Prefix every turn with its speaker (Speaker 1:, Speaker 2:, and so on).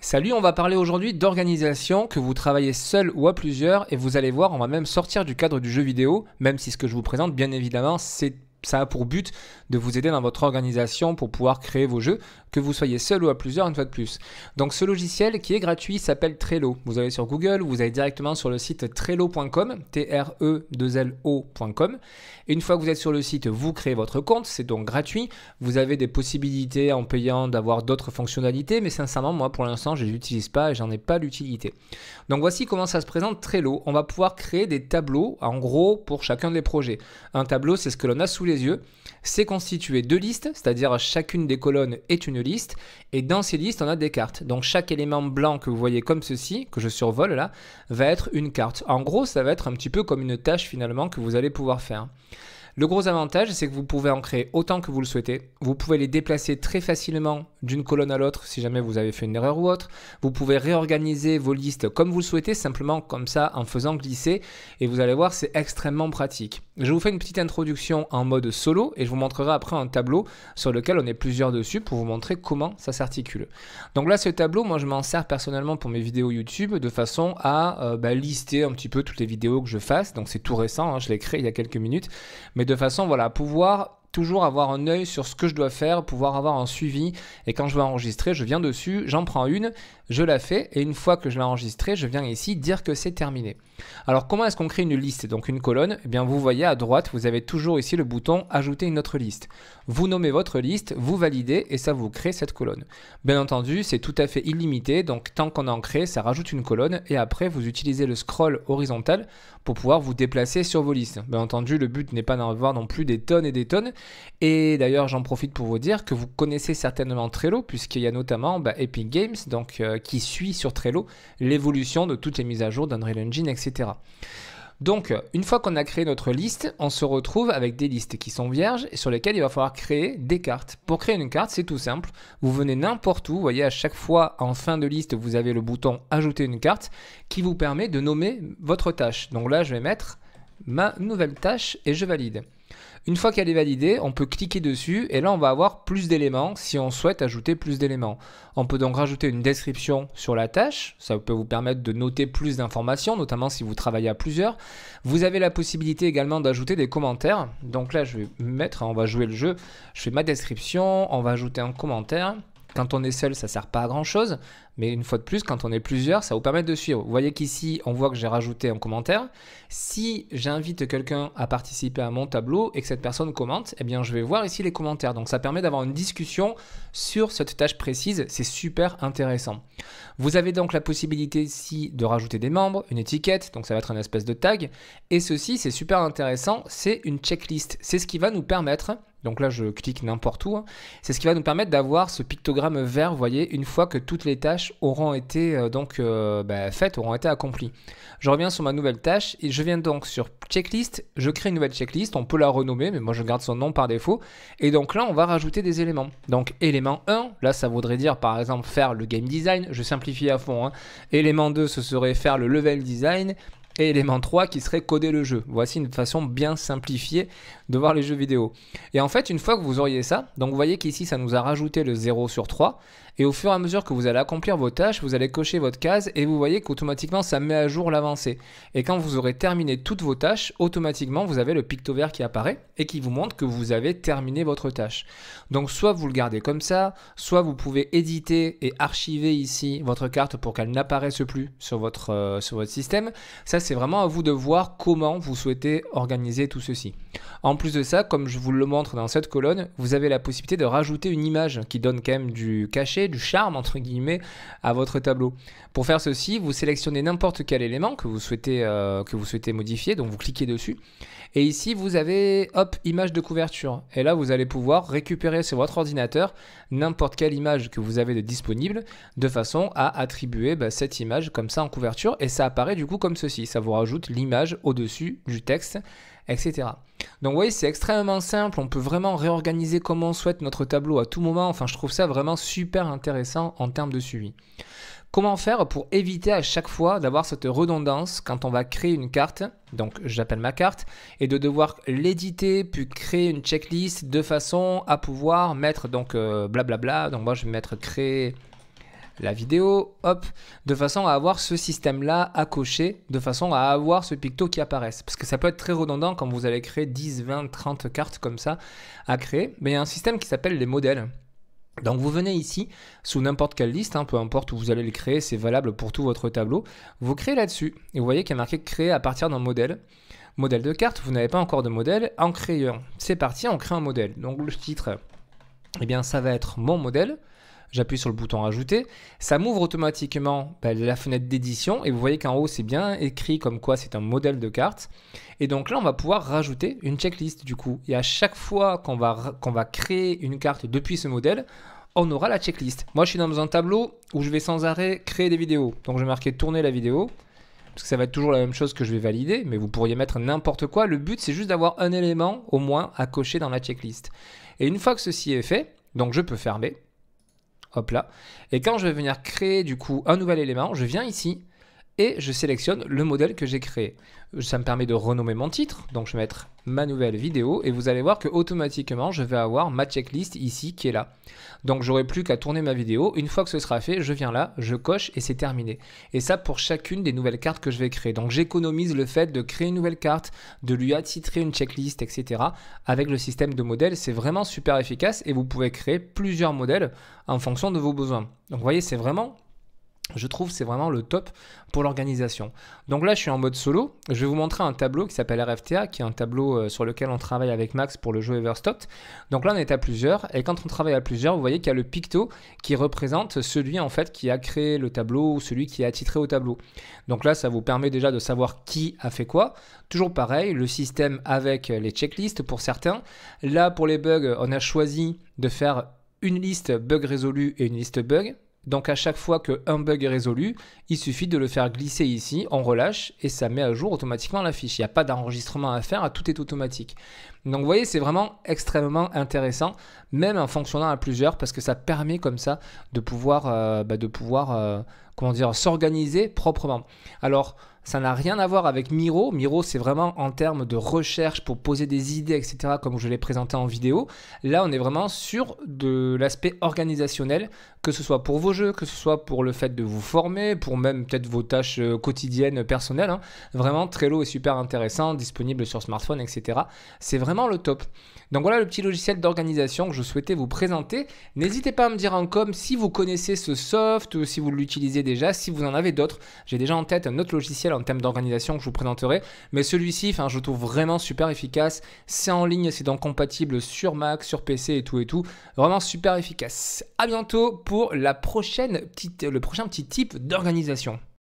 Speaker 1: Salut, on va parler aujourd'hui d'organisation, que vous travaillez seul ou à plusieurs, et vous allez voir, on va même sortir du cadre du jeu vidéo, même si ce que je vous présente, bien évidemment, ça a pour but de vous aider dans votre organisation pour pouvoir créer vos jeux, que vous soyez seul ou à plusieurs, une fois de plus. Donc ce logiciel qui est gratuit s'appelle Trello. Vous allez sur Google, vous allez directement sur le site trello.com, T-R-E-2-L-O.com. Une fois que vous êtes sur le site, vous créez votre compte, c'est donc gratuit. Vous avez des possibilités en payant d'avoir d'autres fonctionnalités, mais sincèrement, moi pour l'instant, je ne l'utilise pas et j'en ai pas l'utilité. Donc voici comment ça se présente Trello. On va pouvoir créer des tableaux, en gros, pour chacun des projets. Un tableau, c'est ce que l'on a sous les yeux. C'est constitué de listes, c'est-à-dire chacune des colonnes est une liste, et dans ces listes, on a des cartes. Donc chaque élément blanc que vous voyez comme ceci, que je survole là, va être une carte. En gros, ça va être un petit peu comme une tâche finalement que vous allez pouvoir faire. Le gros avantage, c'est que vous pouvez en créer autant que vous le souhaitez. Vous pouvez les déplacer très facilement d'une colonne à l'autre si jamais vous avez fait une erreur ou autre. Vous pouvez réorganiser vos listes comme vous le souhaitez, simplement comme ça en faisant glisser. Et vous allez voir, c'est extrêmement pratique. Je vous fais une petite introduction en mode solo et je vous montrerai après un tableau sur lequel on est plusieurs dessus pour vous montrer comment ça s'articule. Donc là, ce tableau, moi je m'en sers personnellement pour mes vidéos YouTube de façon à lister un petit peu toutes les vidéos que je fasse. Donc c'est tout récent, hein, je l'ai créé il y a quelques minutes. Mais de façon, voilà, pouvoir toujours avoir un œil sur ce que je dois faire, pouvoir avoir un suivi. Et quand je vais enregistrer, je viens dessus, j'en prends une, je la fais. Et une fois que je l'ai enregistrée, je viens ici dire que c'est terminé. Alors, comment est-ce qu'on crée une liste, donc une colonne? Eh bien, vous voyez à droite, vous avez toujours ici le bouton « Ajouter une autre liste ». Vous nommez votre liste, vous validez et ça vous crée cette colonne. Bien entendu, c'est tout à fait illimité. Donc, tant qu'on en crée, ça rajoute une colonne. Et après, vous utilisez le scroll horizontal pour pouvoir vous déplacer sur vos listes. Bien entendu, le but n'est pas d'en avoir non plus des tonnes et des tonnes. Et d'ailleurs, j'en profite pour vous dire que vous connaissez certainement Trello, puisqu'il y a notamment Epic Games, donc, qui suit sur Trello l'évolution de toutes les mises à jour d'Unreal Engine, etc. Donc, une fois qu'on a créé notre liste, on se retrouve avec des listes qui sont vierges et sur lesquelles il va falloir créer des cartes. Pour créer une carte, c'est tout simple. Vous venez n'importe où, vous voyez, à chaque fois en fin de liste, vous avez le bouton « Ajouter une carte » qui vous permet de nommer votre tâche. Donc là, je vais mettre ma nouvelle tâche et je valide. Une fois qu'elle est validée, on peut cliquer dessus et là on va avoir plus d'éléments si on souhaite ajouter plus d'éléments. On peut donc rajouter une description sur la tâche, ça peut vous permettre de noter plus d'informations, notamment si vous travaillez à plusieurs. Vous avez la possibilité également d'ajouter des commentaires. Donc là je vais mettre, on va jouer le jeu, je fais ma description, on va ajouter un commentaire. Quand on est seul, ça ne sert pas à grand chose, mais une fois de plus, quand on est plusieurs, ça vous permet de suivre. Vous voyez qu'ici, on voit que j'ai rajouté un commentaire. Si j'invite quelqu'un à participer à mon tableau et que cette personne commente, eh bien, je vais voir ici les commentaires. Donc, ça permet d'avoir une discussion sur cette tâche précise. C'est super intéressant. Vous avez donc la possibilité ici de rajouter des membres, une étiquette, donc ça va être une espèce de tag. Et ceci, c'est super intéressant, c'est une checklist. C'est ce qui va nous permettre, donc là, je clique n'importe où, hein, c'est ce qui va nous permettre d'avoir ce pictogramme vert, vous voyez, une fois que toutes les tâches auront été faites, auront été accomplies. Je reviens sur ma nouvelle tâche et je viens donc sur checklist, je crée une nouvelle checklist, on peut la renommer, mais moi je garde son nom par défaut. Et donc là, on va rajouter des éléments. Donc élément 1, là ça voudrait dire par exemple faire le game design, je simplifie à fond. Hein. Élément 2, ce serait faire le level design. Et élément 3 qui serait coder le jeu. Voici une façon bien simplifiée de voir les jeux vidéo. Et en fait, une fois que vous auriez ça, donc vous voyez qu'ici, ça nous a rajouté le 0 sur 3. Et au fur et à mesure que vous allez accomplir vos tâches, vous allez cocher votre case et vous voyez qu'automatiquement, ça met à jour l'avancée. Et quand vous aurez terminé toutes vos tâches, automatiquement, vous avez le picto vert qui apparaît et qui vous montre que vous avez terminé votre tâche. Donc, soit vous le gardez comme ça, soit vous pouvez éditer et archiver ici votre carte pour qu'elle n'apparaisse plus sur votre système. Ça, c'est vraiment à vous de voir comment vous souhaitez organiser tout ceci. En plus de ça, comme je vous le montre dans cette colonne, vous avez la possibilité de rajouter une image qui donne quand même du cachet, du charme entre guillemets à votre tableau. Pour faire ceci, vous sélectionnez n'importe quel élément que vous souhaitez modifier, donc vous cliquez dessus. Et ici, vous avez, hop, image de couverture. Et là, vous allez pouvoir récupérer sur votre ordinateur n'importe quelle image que vous avez de disponible de façon à attribuer cette image comme ça en couverture. Et ça apparaît du coup comme ceci. Ça vous rajoute l'image au-dessus du texte, etc. Donc vous voyez, c'est extrêmement simple. On peut vraiment réorganiser comme on souhaite notre tableau à tout moment. Enfin, je trouve ça vraiment super intéressant en termes de suivi. Comment faire pour éviter à chaque fois d'avoir cette redondance quand on va créer une carte, donc j'appelle ma carte, et de devoir l'éditer puis créer une checklist de façon à pouvoir mettre donc blablabla, donc moi je vais mettre créer la vidéo, hop, de façon à avoir ce système-là à cocher, de façon à avoir ce picto qui apparaisse. Parce que ça peut être très redondant quand vous allez créer 10, 20, 30 cartes comme ça à créer. Mais il y a un système qui s'appelle les modèles. Donc vous venez ici, sous n'importe quelle liste, peu importe où vous allez le créer, c'est valable pour tout votre tableau. Vous créez là-dessus, et vous voyez qu'il y a marqué créer à partir d'un modèle. Modèle de carte, vous n'avez pas encore de modèle, en créer un. C'est parti, on crée un modèle. Donc le titre, eh bien ça va être mon modèle. J'appuie sur le bouton rajouter, ça m'ouvre automatiquement la fenêtre d'édition et vous voyez qu'en haut c'est bien écrit comme quoi c'est un modèle de carte. Et donc là on va pouvoir rajouter une checklist du coup. Et à chaque fois qu'on va créer une carte depuis ce modèle, on aura la checklist. Moi je suis dans un tableau où je vais sans arrêt créer des vidéos. Donc je vais marquer tourner la vidéo, parce que ça va être toujours la même chose que je vais valider, mais vous pourriez mettre n'importe quoi. Le but c'est juste d'avoir un élément au moins à cocher dans la checklist. Et une fois que ceci est fait, donc je peux fermer. Hop là. Et quand je vais venir créer du coup un nouvel élément, je viens ici et je sélectionne le modèle que j'ai créé. Ça me permet de renommer mon titre. Donc je vais mettre ma nouvelle vidéo et vous allez voir que automatiquement je vais avoir ma checklist ici qui est là. Donc j'aurai plus qu'à tourner ma vidéo. Une fois que ce sera fait, je viens là, je coche et c'est terminé. Et ça pour chacune des nouvelles cartes que je vais créer. Donc j'économise le fait de créer une nouvelle carte, de lui attitrer une checklist, etc. Avec le système de modèles, c'est vraiment super efficace et vous pouvez créer plusieurs modèles en fonction de vos besoins. Donc vous voyez, c'est vraiment... Je trouve c'est vraiment le top pour l'organisation. Donc là, je suis en mode solo. Je vais vous montrer un tableau qui s'appelle RFTA, qui est un tableau sur lequel on travaille avec Max pour le jeu Everstocked. Donc là, on est à plusieurs. Et quand on travaille à plusieurs, vous voyez qu'il y a le picto qui représente celui en fait qui a créé le tableau ou celui qui est attitré au tableau. Donc là, ça vous permet déjà de savoir qui a fait quoi. Toujours pareil, le système avec les checklists pour certains. Là, pour les bugs, on a choisi de faire une liste bug résolu et une liste bug. Donc à chaque fois qu'un bug est résolu, il suffit de le faire glisser ici, on relâche et ça met à jour automatiquement la fiche. Il n'y a pas d'enregistrement à faire, tout est automatique. Donc vous voyez, c'est vraiment extrêmement intéressant, même en fonctionnant à plusieurs, parce que ça permet comme ça de pouvoir, comment dire, s'organiser proprement. Alors, ça n'a rien à voir avec Miro. Miro, c'est vraiment en termes de recherche pour poser des idées, etc., comme je l'ai présenté en vidéo. Là, on est vraiment sur de l'aspect organisationnel, que ce soit pour vos jeux, que ce soit pour le fait de vous former, pour même peut-être vos tâches quotidiennes, personnelles. Vraiment, Trello est super intéressant, disponible sur smartphone, etc. C'est vraiment le top. Donc voilà le petit logiciel d'organisation que je souhaitais vous présenter. N'hésitez pas à me dire en com si vous connaissez ce soft, ou si vous l'utilisez déjà, si vous en avez d'autres. J'ai déjà en tête un autre logiciel en termes d'organisation que je vous présenterai. Mais celui-ci, je le trouve vraiment super efficace. C'est en ligne, c'est donc compatible sur Mac, sur PC et tout. Vraiment super efficace. À bientôt pour le prochain petit type d'organisation.